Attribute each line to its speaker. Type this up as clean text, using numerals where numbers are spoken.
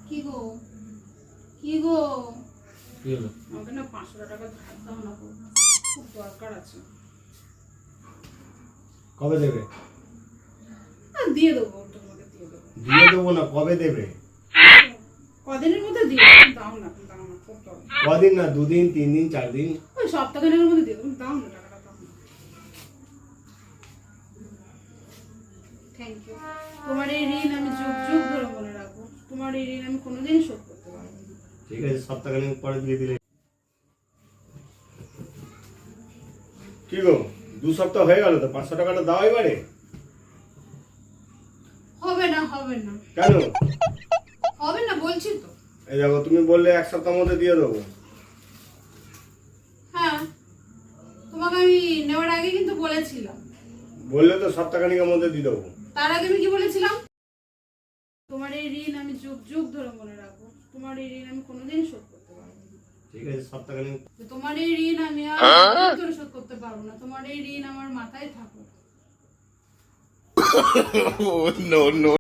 Speaker 1: কি গো কি গো,
Speaker 2: কি হলো?
Speaker 1: আমাকে না 500 টাকা ধার দাও না গো, খুব দরকার আছে।
Speaker 2: কবে দেবে?
Speaker 1: দিয়ে দেবো, তোমাকে দিয়ে দেবো।
Speaker 2: দিয়ে দেবো না, কবে দেবে?
Speaker 1: কদিনের মধ্যে দিয়ে দাও না, দাও না, খুব দরকার।
Speaker 2: কদিন না, 2 দিন 3 দিন 4 দিন?
Speaker 1: ওই সপ্তাহখানেকের মধ্যে দিয়ে দেবো, দাও না টাকাটা, দাও না। Thank you. তোমার এই ঋণ আমি যুগ যুগ ধরে মনে রাখবো। তোমার এই ঋণ আমি কোনোদিন শোধ করতে পারবো না।
Speaker 2: ঠিক আছে, সপ্তাহখানেক পরে দিয়ে দিলে। কি গো, 2 সপ্তাহ হয়ে গেল তো, 500 টাকাটা দাও এবারে।
Speaker 1: হবে না, হবে না,
Speaker 2: কেন?
Speaker 1: হবে না বলছি তো।
Speaker 2: এই দেখো, তুমি বললে 1 সপ্তাহের মধ্যে দিয়ে দেবো।
Speaker 1: হ্যাঁ, তোমাকে আমি নেওয়ার আগে কিন্তু বলেছিলাম।
Speaker 2: বললে তো সপ্তাহখানেকের মধ্যে দিয়ে দেবো।
Speaker 1: তার আগে আমি কি বলেছিলাম? তোমার এই ঋণ আমি যুগ যুগ ধরে মনে রাখবো। তোমার এই ঋণ আমি কোনোদিন শোধ করতে পারবো না।
Speaker 2: ঠিক আছে, সপ্তাহখানেক।
Speaker 1: তোমার এই ঋণ আমি আর ধরে শোধ করতে পারবো না। তোমার এই ঋণ আমার মাথায় থাকুক।
Speaker 3: No, no.